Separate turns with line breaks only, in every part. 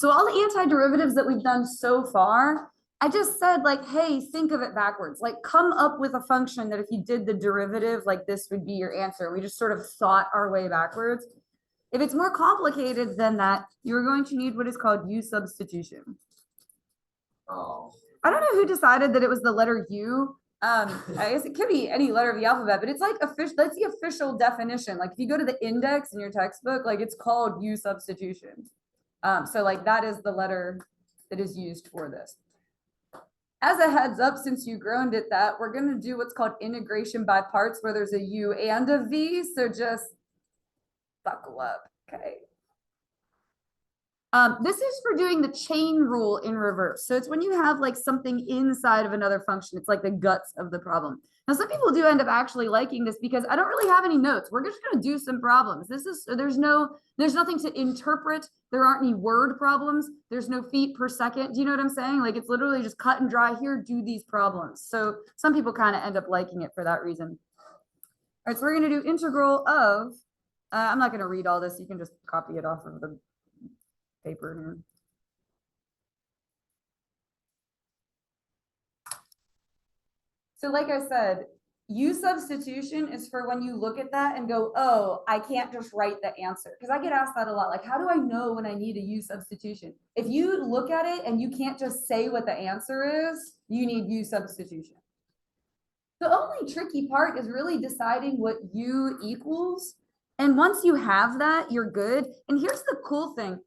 So all the antiderivatives that we've done so far, I just said like, hey, think of it backwards. Like come up with a function that if you did the derivative, like this would be your answer. We just sort of thought our way backwards. If it's more complicated than that, you're going to need what is called U substitution.
Oh.
I don't know who decided that it was the letter U. I guess it could be any letter of the alphabet, but it's like official. That's the official definition. Like if you go to the index in your textbook, like it's called U substitution. So like that is the letter that is used for this. As a heads up, since you groaned at that, we're going to do what's called integration by parts where there's a U and a V. So just buckle up. Okay. This is for doing the chain rule in reverse. So it's when you have like something inside of another function. It's like the guts of the problem. Now, some people do end up actually liking this because I don't really have any notes. We're just going to do some problems. There's nothing to interpret. There aren't any word problems. There's no feet per second. Do you know what I'm saying? Like it's literally just cut and dry here, do these problems. So some people kind of end up liking it for that reason. All right, so we're going to do integral of, I'm not going to read all this. You can just copy it off of the paper here. So like I said, U substitution is for when you look at that and go, oh, I can't just write the answer. Because I get asked that a lot. Like, how do I know when I need a U substitution? If you look at it and you can't just say what the answer is, you need U substitution. The only tricky part is really deciding what U equals. And once you have that, you're good. And here's the cool thing.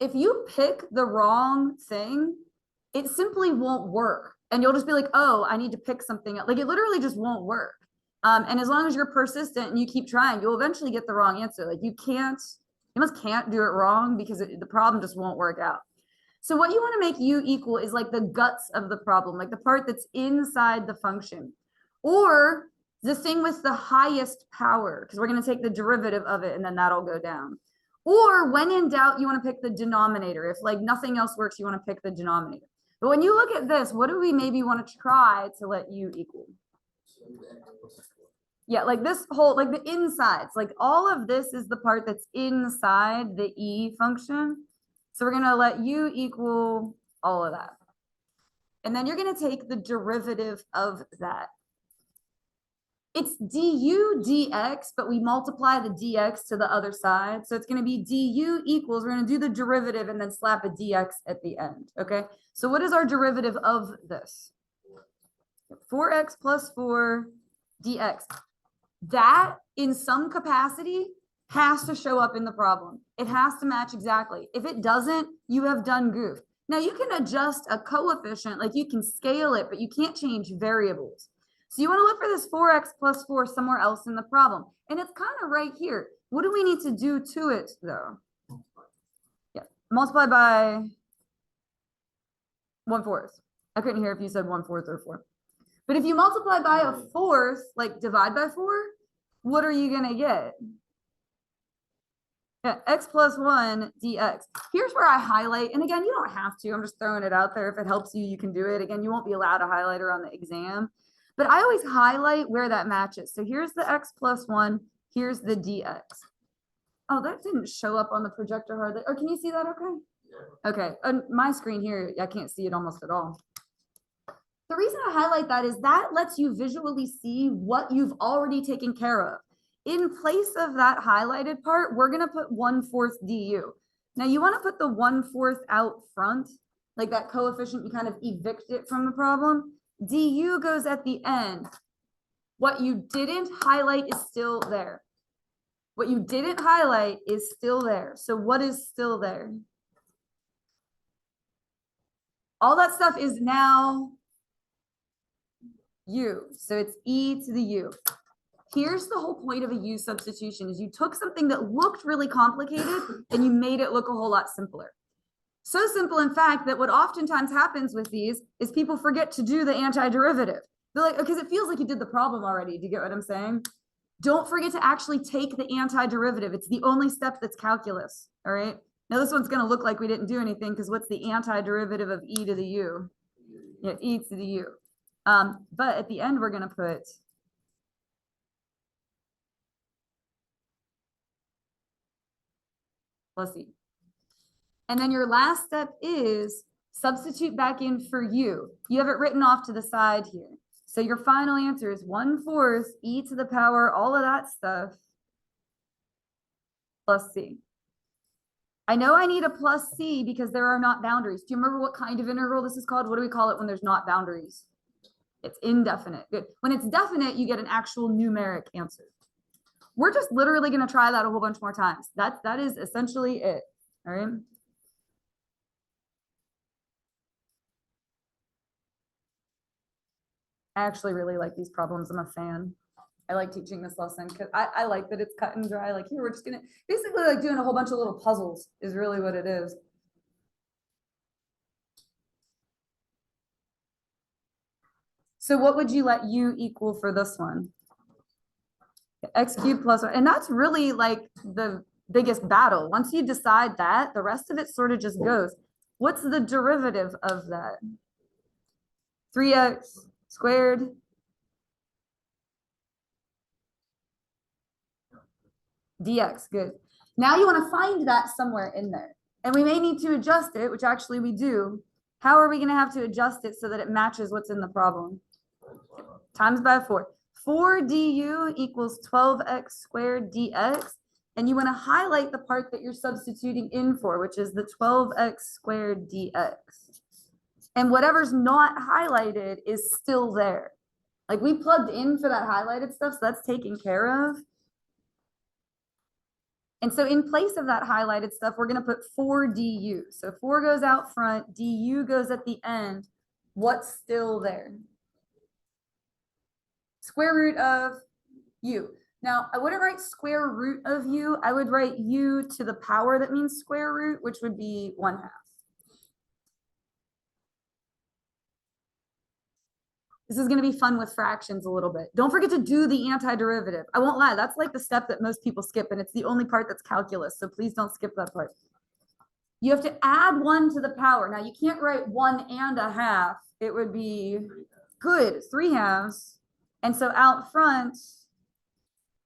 If you pick the wrong thing, it simply won't work. And you'll just be like, oh, I need to pick something else. Like it literally just won't work. And as long as you're persistent and you keep trying, you'll eventually get the wrong answer. Like you almost can't do it wrong because the problem just won't work out. So what you want to make U equal is like the guts of the problem, like the part that's inside the function. Or the thing with the highest power, because we're going to take the derivative of it and then that'll go down. Or when in doubt, you want to pick the denominator. If like nothing else works, you want to pick the denominator. But when you look at this, what do we maybe want to try to let U equal? Yeah, like this whole, like the insides, like all of this is the part that's inside the E function. So we're going to let U equal all of that. And then you're going to take the derivative of that. It's du dx, but we multiply the dx to the other side. So it's going to be du equals, we're going to do the derivative and then slap a dx at the end. Okay. So what is our derivative of this? 4x plus 4 dx. That in some capacity has to show up in the problem. It has to match exactly. If it doesn't, you have done goof. Now you can adjust a coefficient, like you can scale it, but you can't change variables. So you want to look for this 4x plus 4 somewhere else in the problem. And it's kind of right here. What do we need to do to it, though? Yeah, multiply by 1/4. I couldn't hear if you said 1/4 or 4. But if you multiply by a 4th, like divide by 4, what are you going to get? Yeah, x plus 1 dx. Here's where I highlight. And again, you don't have to. I'm just throwing it out there. If it helps you, you can do it. Again, you won't be allowed a highlighter on the exam. But I always highlight where that matches. So here's the x plus 1. Here's the dx. Oh, that didn't show up on the projector hardly. Or can you see that okay? Yeah. Okay. On my screen here, I can't see it almost at all. The reason I highlight that is that lets you visually see what you've already taken care of. In place of that highlighted part, we're going to put 1/4 du. Now you want to put the 1/4 out front, like that coefficient, you kind of evict it from the problem. Du goes at the end. What you didn't highlight is still there. What you didn't highlight is still there. So what is still there? All that stuff is now U. So it's e to the u. Here's the whole point of a U substitution is you took something that looked really complicated and you made it look a whole lot simpler. So simple, in fact, that what oftentimes happens with these is people forget to do the antiderivative. They're like, because it feels like you did the problem already. Do you get what I'm saying? Don't forget to actually take the antiderivative. It's the only step that's calculus. All right. Now this one's going to look like we didn't do anything because what's the antiderivative of e to the u? Yeah, e to the u. But at the end, we're going to put plus e. And then your last step is substitute back in for u. You have it written off to the side here. So your final answer is 1/4 e to the power, all of that stuff, plus c. I know I need a plus c because there are not boundaries. Do you remember what kind of integral this is called? What do we call it when there's not boundaries? It's indefinite. Good. When it's definite, you get an actual numeric answer. We're just literally going to try that a whole bunch more times. That is essentially it. All right. I actually really like these problems. I'm a fan. I like teaching this lesson because I like that it's cut and dry. Like here, we're just gonna basically like doing a whole bunch of little puzzles is really what it is. So what would you let u equal for this one? X cubed plus 1. And that's really like the biggest battle. Once you decide that, the rest of it sort of just goes. What's the derivative of that? 3x squared. Dx, good. Now you want to find that somewhere in there. And we may need to adjust it, which actually we do. How are we going to have to adjust it so that it matches what's in the problem? Times by 4. 4 du equals 12x squared dx. And you want to highlight the part that you're substituting in for, which is the 12x squared dx. And whatever's not highlighted is still there. Like we plugged in for that highlighted stuff, so that's taken care of. And so in place of that highlighted stuff, we're going to put 4 du. So 4 goes out front, du goes at the end. What's still there? Square root of u. Now, I wouldn't write square root of u. I would write u to the power that means square root, which would be 1/2. This is going to be fun with fractions a little bit. Don't forget to do the antiderivative. I won't lie. That's like the step that most people skip, and it's the only part that's calculus. So please don't skip that part. You have to add 1 to the power. Now, you can't write 1 and a half. It would be good, 3/2. And so out front,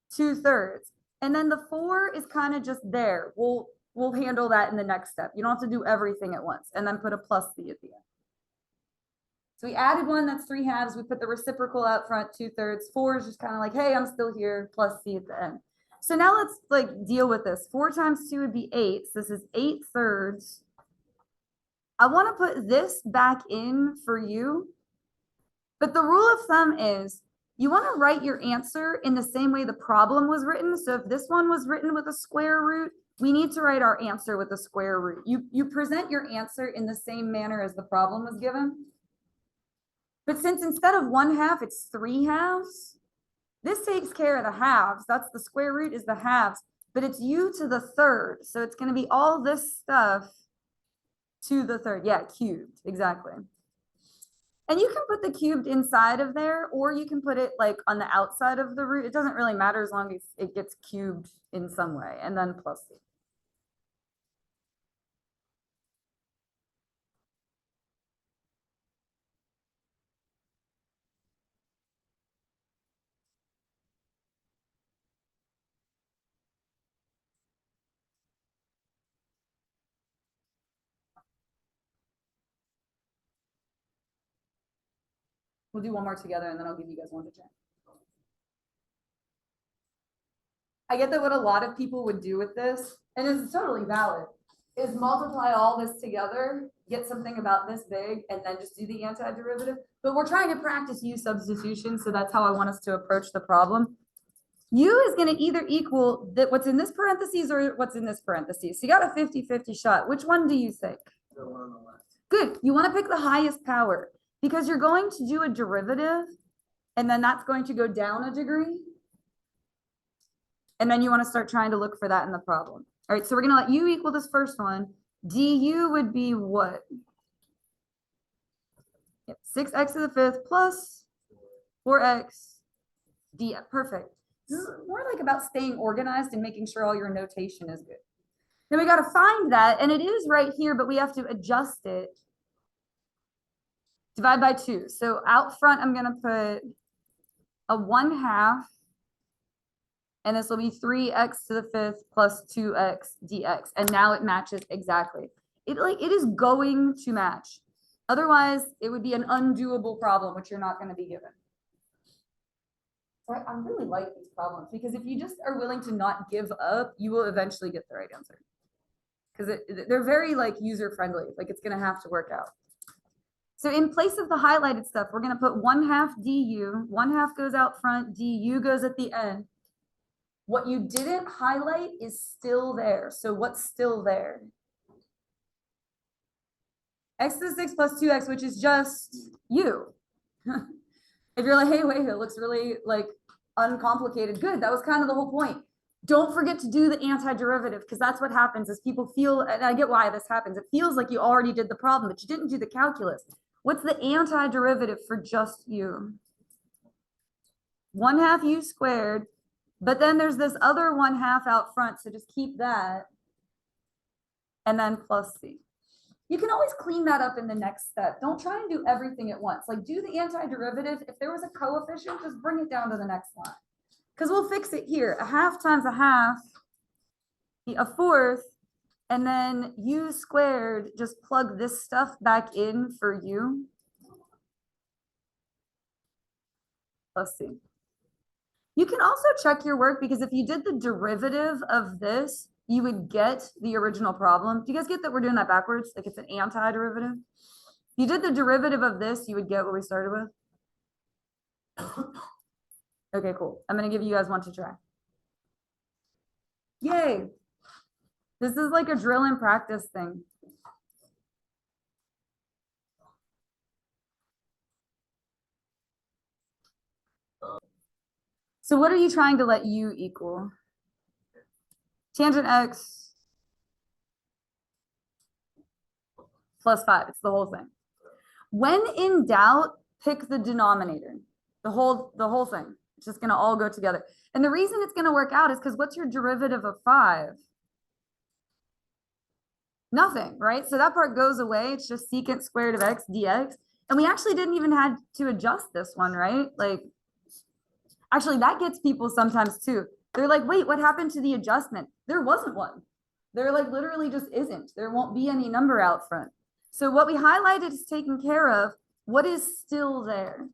2/3. And then the 4 is kind of just there. We'll handle that in the next step. You don't have to do everything at once. And then put a plus c at the end. So we added 1, that's 3/2. We put the reciprocal out front, 2/3. 4 is just kind of like, hey, I'm still here, plus c at the end. So now let's like deal with this. 4 times 2 would be 8. So this is 8/3. I want to put this back in for you. But the rule of thumb is you want to write your answer in the same way the problem was written. So if this one was written with a square root, we need to write our answer with a square root. You present your answer in the same manner as the problem was given. But since instead of 1/2, it's 3/2, this takes care of the halves. That's the square root is the halves, but it's u to the 3rd. So it's going to be all this stuff to the 3rd. Yeah, cubed, exactly. And you can put the cubed inside of there, or you can put it like on the outside of the root. It doesn't really matter as long as it gets cubed in some way, and then plus c. We'll do one more together, and then I'll give you guys one to check. I get that what a lot of people would do with this, and it's totally valid, is multiply all this together, get something about this big, and then just do the antiderivative. But we're trying to practice u substitution, so that's how I want us to approach the problem. U is going to either equal that what's in this parentheses or what's in this parentheses. So you got a 50-50 shot. Which one do you think?
The one on the left.
Good. You want to pick the highest power because you're going to do a derivative, and then that's going to go down a degree. And then you want to start trying to look for that in the problem. All right, so we're going to let u equal this first one. Du would be what? Yep, 6x to the 5th plus 4x d. Perfect. This is more like about staying organized and making sure all your notation is good. Then we got to find that, and it is right here, but we have to adjust it. Divide by 2. So out front, I'm going to put a 1/2. And this will be 3x to the 5th plus 2x dx. And now it matches exactly. it is going to match. Otherwise, it would be an undoable problem, which you're not going to be given. So I really like these problems because if you just are willing to not give up, you will eventually get the right answer. Because they're very like user friendly, like it's going to have to work out. So in place of the highlighted stuff, we're going to put 1/2 du, 1/2 goes out front, du goes at the end. What you didn't highlight is still there. So what's still there? X to the 6 plus 2x, which is just u. If you're like, hey, wait, it looks really like uncomplicated. Good, that was kind of the whole point. Don't forget to do the antiderivative because that's what happens is people feel, and I get why this happens. It feels like you already did the problem, but you didn't do the calculus. What's the antiderivative for just u? 1/2 u squared, but then there's this other 1/2 out front, so just keep that. And then plus c. You can always clean that up in the next step. Don't try and do everything at once. Like do the antiderivative. If there was a coefficient, just bring it down to the next line. Because we'll fix it here. 1/2 times 1/2, be 1/4, and then u squared, just plug this stuff back in for u. Plus c. You can also check your work because if you did the derivative of this, you would get the original problem. Do you guys get that we're doing that backwards? Like it's an antiderivative. If you did the derivative of this, you would get what we started with. Okay, cool. I'm going to give you guys one to try. Yay. This is like a drill and practice thing. So what are you trying to let u equal? Tangent x plus 5. It's the whole thing. When in doubt, pick the denominator. The whole thing. It's just going to all go together. And the reason it's going to work out is because what's your derivative of 5? Nothing, right? So that part goes away. It's just secant squared of x dx. And we actually didn't even have to adjust this one, right? Like, actually, that gets people sometimes too. They're like, wait, what happened to the adjustment? There wasn't one. There like literally just isn't. There won't be any number out front. So what we highlighted is taken care of. What is still there?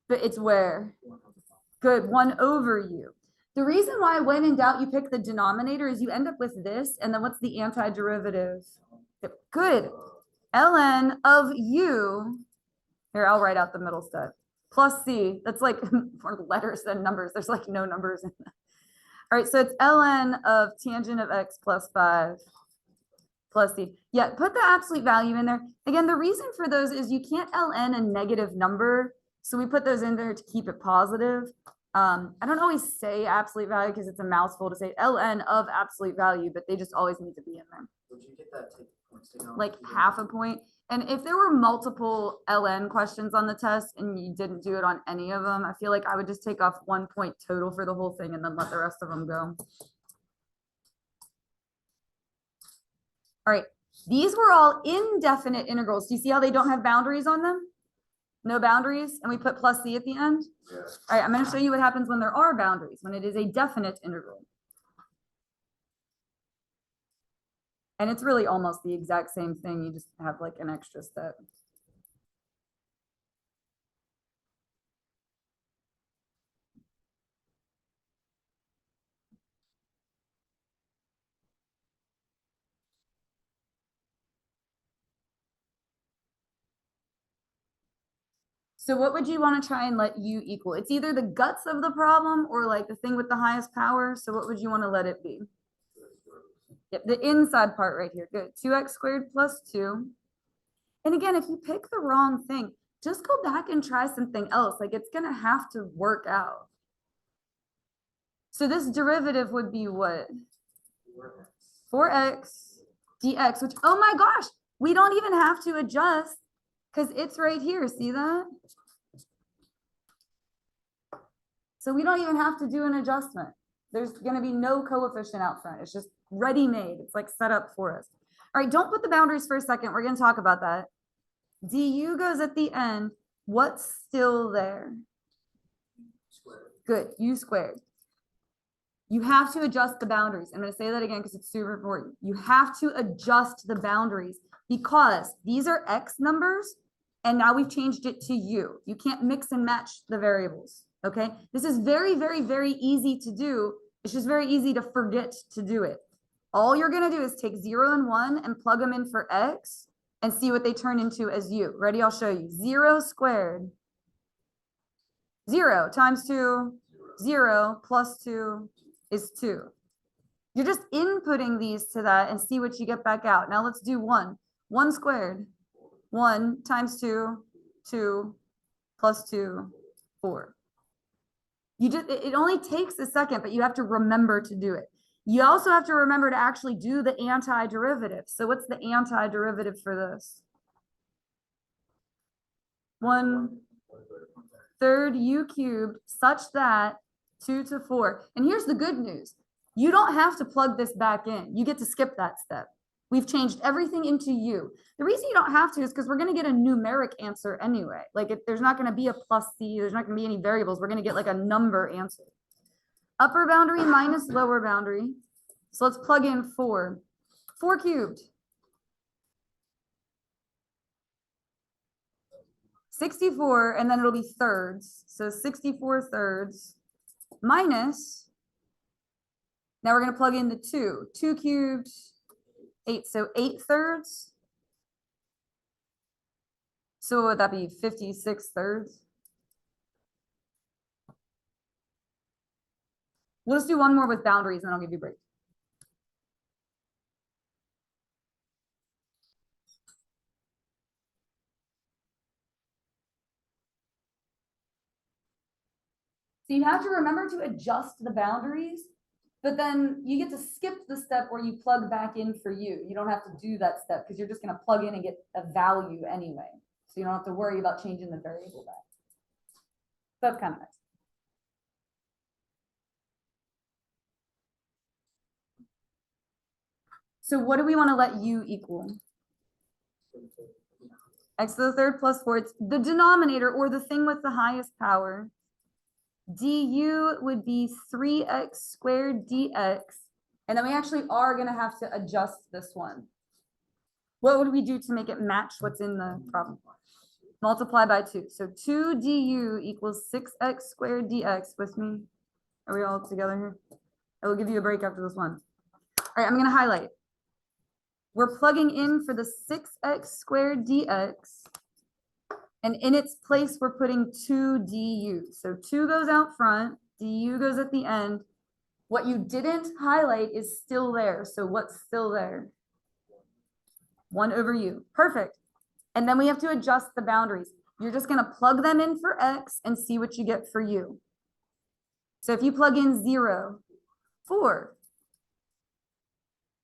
But it's where? Good, 1/u. The reason why when in doubt you pick the denominator is you end up with this, and then what's the antiderivative? Good, ln of u. Here, I'll write out the middle step. Plus c, that's like more letters than numbers. There's like no numbers in that. All right, so it's ln of tangent of x plus 5 plus c. Yeah, put the absolute value in there. Again, the reason for those is you can't ln a negative number. So we put those in there to keep it positive. I don't always say absolute value because it's a mouthful to say ln of absolute value, but they just always need to be in there.
Would you get that
Like half a point. And if there were multiple ln questions on the test and you didn't do it on any of them, I feel like I would just take off 1 point total for the whole thing and then let the rest of them go. All right, these were all indefinite integrals. Do you see how they don't have boundaries on them? No boundaries, and we put plus c at the end?
Yeah.
All right, I'm going to show you what happens when there are boundaries, when it is a definite integral. And it's really almost the exact same thing. You just have like an extra step. So what would you want to try and let u equal? It's either the guts of the problem or like the thing with the highest power. So what would you want to let it be? Yep, the inside part right here. Good. 2x squared plus 2. And again, if you pick the wrong thing, just go back and try something else. Like it's going to have to work out. So this derivative would be what? 4x dx, which, oh my gosh, we don't even have to adjust because it's right here. See that? So we don't even have to do an adjustment. There's going to be no coefficient out front. It's just ready-made. It's like set up for us. All right, don't put the boundaries for a second. We're going to talk about that. Du goes at the end. What's still there?
Squared.
Good, u squared. You have to adjust the boundaries. I'm going to say that again because it's super important. You have to adjust the boundaries because these are X numbers and now we've changed it to U. You can't mix and match the variables. Okay. This is very, very, very easy to do. It's just very easy to forget to do it. All you're going to do is take 0 and 1 and plug them in for X and see what they turn into as U. Ready? I'll show you. 0 squared. 0 times 2, 0 plus 2 is 2. You're just inputting these to that and see what you get back out. Now let's do 1. 1 squared. 1 times 2, 2 plus 2, 4. It only takes a second, but you have to remember to do it. You also have to remember to actually do the antiderivative. So what's the antiderivative for this? 1/3 u cubed such that 2 to 4. And here's the good news. You don't have to plug this back in. You get to skip that step. We've changed everything into u. The reason you don't have to is because we're going to get a numeric answer anyway. Like if there's not going to be a plus c, there's not going to be any variables. We're going to get like a number answer. Upper boundary minus lower boundary. So let's plug in 4. 4 cubed. 64, and then it'll be thirds. So 64 thirds minus, now we're going to plug in the 2. 2 cubed, 8. So 8 thirds. So what would that be? 56 thirds. We'll just do one more with boundaries, and I'll give you a break. So you have to remember to adjust the boundaries, but then you get to skip the step where you plug back in for u. You don't have to do that step because you're just going to plug in and get a value anyway. So you don't have to worry about changing the variable back. That's kind of nice. So what do we want to let u equal? X to the third plus 4. It's the denominator or the thing with the highest power. Du would be 3x squared dx. And then we actually are going to have to adjust this one. What would we do to make it match what's in the problem? Multiply by 2. So 2 du equals 6x squared dx. With me? Are we all together here? I will give you a break after this one. All right, I'm going to highlight. We're plugging in for the 6x squared dx. And in its place, we're putting 2 du. So 2 goes out front, du goes at the end. What you didn't highlight is still there. So what's still there? 1 over u. Perfect. And then we have to adjust the boundaries. You're just going to plug them in for x and see what you get for u. So if you plug in 0, 4.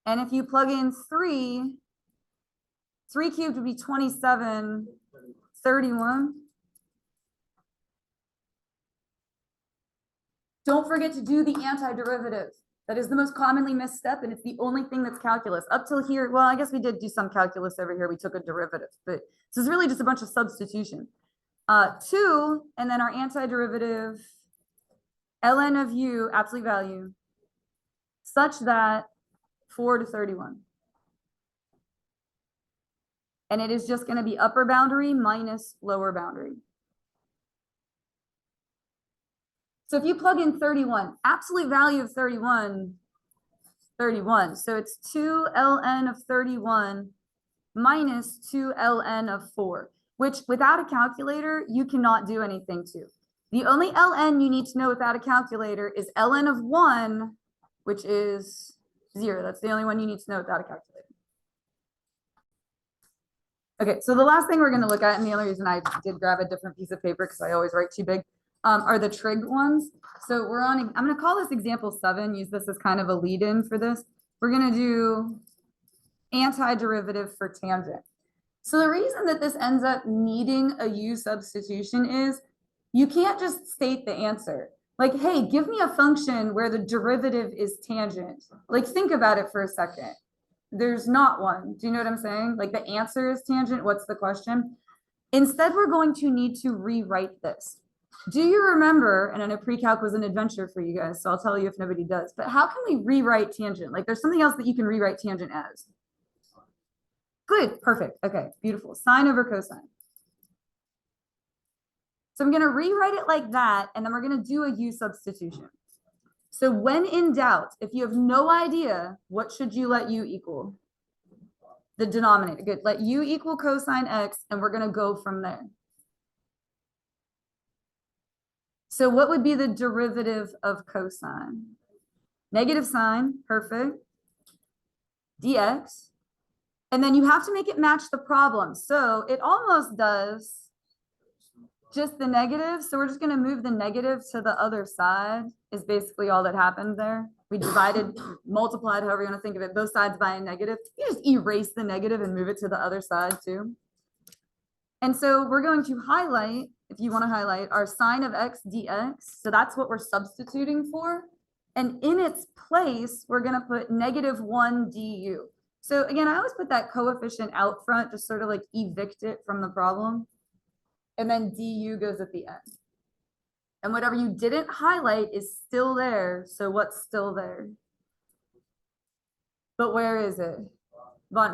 And if you plug in 3, 3 cubed would be 27, 31. Don't forget to do the antiderivative. That is the most commonly missed step, and it's the only thing that's calculus. Up till here, well, I guess we did do some calculus over here. We took a derivative, but this is really just a bunch of substitution. 2, and then our antiderivative, ln of u, absolute value, such that 4 to 31. And it is just going to be upper boundary minus lower boundary. So if you plug in 31, absolute value of 31, 31. So it's 2 ln of 31 minus 2 ln of 4, which without a calculator, you cannot do anything to. The only ln you need to know without a calculator is ln of 1, which is 0. That's the only one you need to know without a calculator. Okay, so the last thing we're going to look at, and the only reason I did grab a different piece of paper because I always write too big, are the trig ones. So we're on, I'm going to call this example 7, use this as kind of a lead-in for this. We're going to do antiderivative for tangent. So the reason that this ends up needing a u substitution is you can't just state the answer. Like, hey, give me a function where the derivative is tangent. Like, think about it for a second. There's not one. Do you know what I'm saying? Like the answer is tangent. What's the question? Instead, we're going to need to rewrite this. Do you remember, and I know pre-calc was an adventure for you guys, so I'll tell you if nobody does, but how can we rewrite tangent? Like there's something else that you can rewrite tangent as. Good, perfect. Okay, beautiful. Sine over cosine. So I'm going to rewrite it like that, and then we're going to do a u substitution. So when in doubt, if you have no idea, what should you let u equal? The denominator. Good. Let u equal cosine x, and we're going to go from there. So what would be the derivative of cosine? Negative sine, perfect. Dx. And then you have to make it match the problem. So it almost does just the negative. So we're just going to move the negative to the other side is basically all that happened there. We divided, multiplied, however you want to think of it, both sides by a negative. You just erase the negative and move it to the other side too. And so we're going to highlight, if you want to highlight, our sine of x dx. So that's what we're substituting for. And in its place, we're going to put -1 du. So again, I always put that coefficient out front, just sort of like evict it from the problem. And then du goes at the end. And whatever you didn't highlight is still there. So what's still there? But where is it?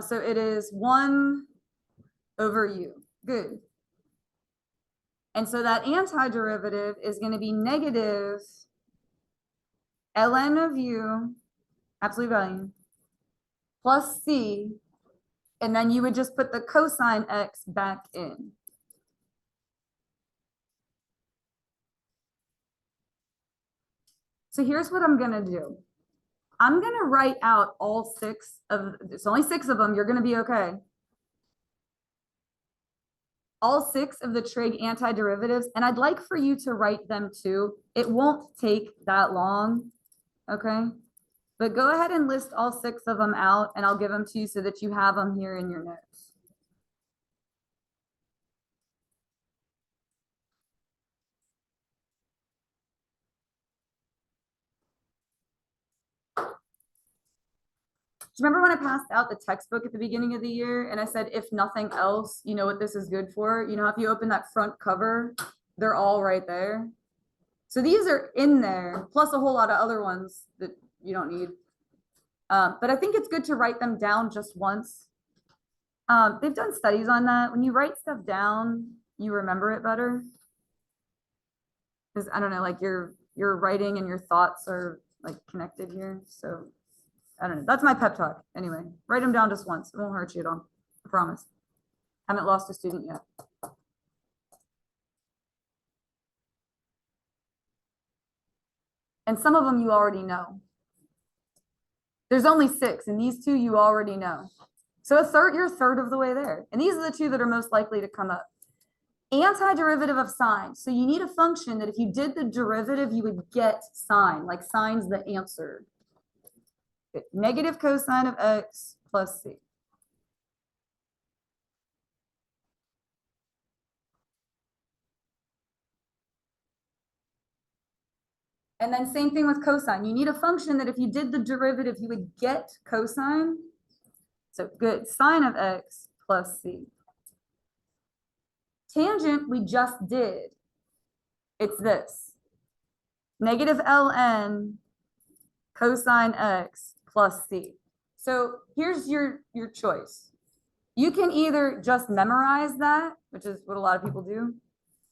So it is 1 over u. Good. And so that antiderivative is going to be negative ln of u, absolute value, plus c, and then you would just put the cosine x back in. So here's what I'm going to do. I'm going to write out all 6 of, it's only 6 of them, you're going to be okay. All 6 of the trig antiderivatives, and I'd like for you to write them too. It won't take that long, okay? But go ahead and list all 6 of them out, and I'll give them to you so that you have them here in your notes. Do you remember when I passed out the textbook at the beginning of the year and I said, if nothing else, you know what this is good for? You know, if you open that front cover, they're all right there. So these are in there, plus a whole lot of other ones that you don't need. But I think it's good to write them down just once. They've done studies on that. When you write stuff down, you remember it better. Because I don't know, like your writing and your thoughts are like connected here. So I don't know. That's my pep talk. Anyway, write them down just once. It won't hurt you at all. I promise. Haven't lost a student yet. And some of them you already know. There's only 6, and these 2 you already know. So you're a third of the way there. And these are the 2 that are most likely to come up. Antiderivative of sine. So you need a function that if you did the derivative, you would get sine, like sine's the answer. Negative cosine of x plus c. And then same thing with cosine. You need a function that if you did the derivative, you would get cosine. So good, sine of x plus c. Tangent we just did. It's this. Negative ln cosine x plus c. So here's your choice. You can either just memorize that, which is what a lot of people do,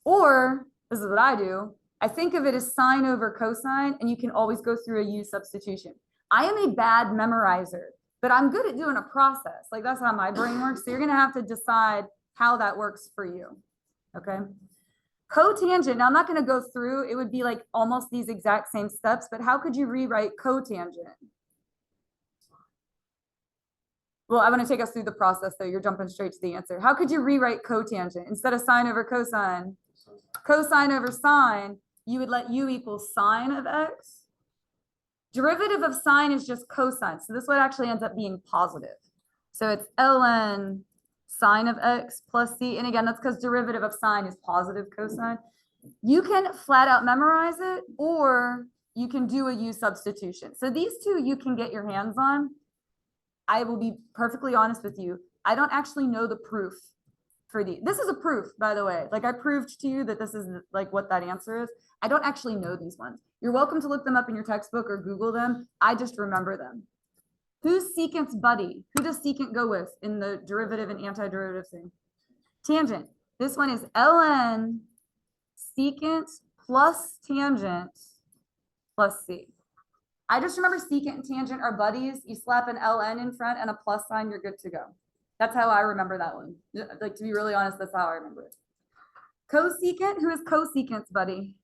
or this is what I do. I think of it as sine over cosine, and you can always go through a u substitution. I am a bad memorizer, but I'm good at doing a process. Like that's how my brain works. So you're going to have to decide how that works for you. Okay. Cotangent. Now I'm not going to go through. It would be like almost these exact same steps, but how could you rewrite cotangent? Well, I want to take us through the process though. You're jumping straight to the answer. How could you rewrite cotangent? Instead of sine over cosine, cosine over sine, you would let u equal sine of x. Derivative of sine is just cosine. So this one actually ends up being positive. So it's ln sine of x plus c. And again, that's because derivative of sine is positive cosine. You can flat out memorize it, or you can do a u substitution. So these 2 you can get your hands on. I will be perfectly honest with you. I don't actually know the proof for this is a proof, by the way. Like I proved to you that this is like what that answer is. I don't actually know these ones. You're welcome to look them up in your textbook or Google them. I just remember them. Who's secant's buddy? Who does secant go with in the derivative and antiderivative thing? Tangent. This one is ln secant plus tangent plus c. I just remember secant and tangent are buddies. You slap an ln in front and a plus sign, you're good to go. That's how I remember that one. Like, to be really honest, that's how I remember it. Cosecant, who is cosecant's buddy?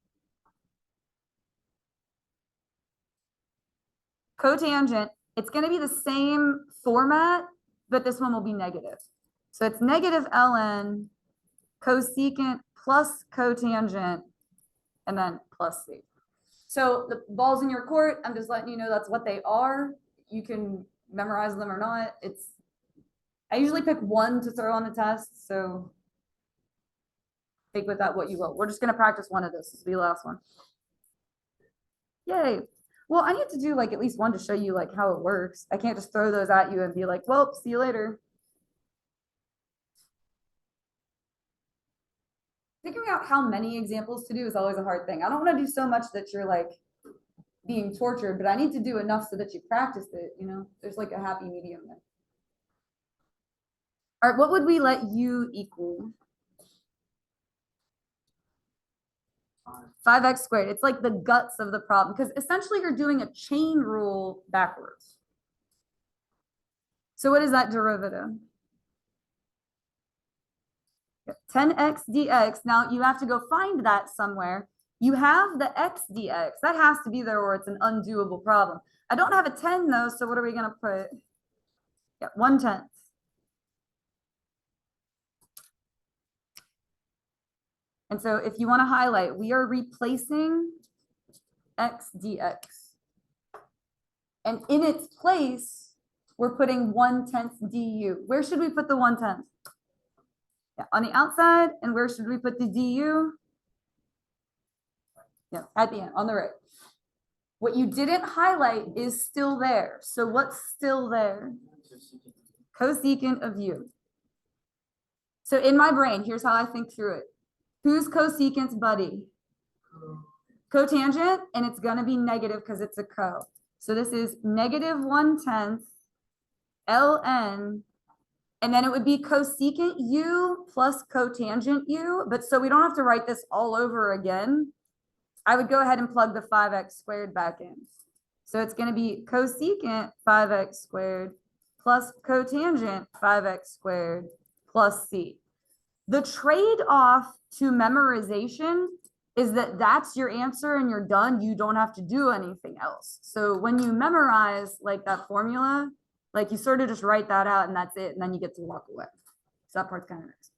Cotangent, it's going to be the same format, but this one will be negative. So it's negative ln cosecant plus cotangent, and then plus c. So the ball's in your court. I'm just letting you know that's what they are. You can memorize them or not. I usually pick one to throw on the test, so take with that what you will. We're just going to practice one of this. This will be the last one. Yay. Well, I need to do like at least one to show you like how it works. I can't just throw those at you and be like, well, see you later. Figuring out how many examples to do is always a hard thing. I don't want to do so much that you're like being tortured, but I need to do enough so that you practice it, you know? There's like a happy medium there. All right, what would we let u equal? 5x squared. It's like the guts of the problem because essentially you're doing a chain rule backwards. So what is that derivative? 10x dx. Now you have to go find that somewhere. You have the x dx. That has to be there or it's an undoable problem. I don't have a 10 though, so what are we going to put? Yeah, 1/10. And so if you want to highlight, we are replacing x dx. And in its place, we're putting 1/10 du. Where should we put the 1/10? Yeah, on the outside. And where should we put the du? Yeah, at the end, on the right. What you didn't highlight is still there. So what's still there? Cosecant of u. So in my brain, here's how I think through it. Who's cosecant's buddy? Cotangent, and it's going to be negative because it's a co. So this is negative 1/10 ln, and then it would be cosecant u plus cotangent u. But so we don't have to write this all over again. I would go ahead and plug the 5x squared back in. So it's going to be cosecant 5x squared plus cotangent 5x squared plus c. The trade-off to memorization is that that's your answer and you're done. You don't have to do anything else. So when you memorize like that formula, like you sort of just write that out and that's it. And then you get to walk away. So that part's kind of nice.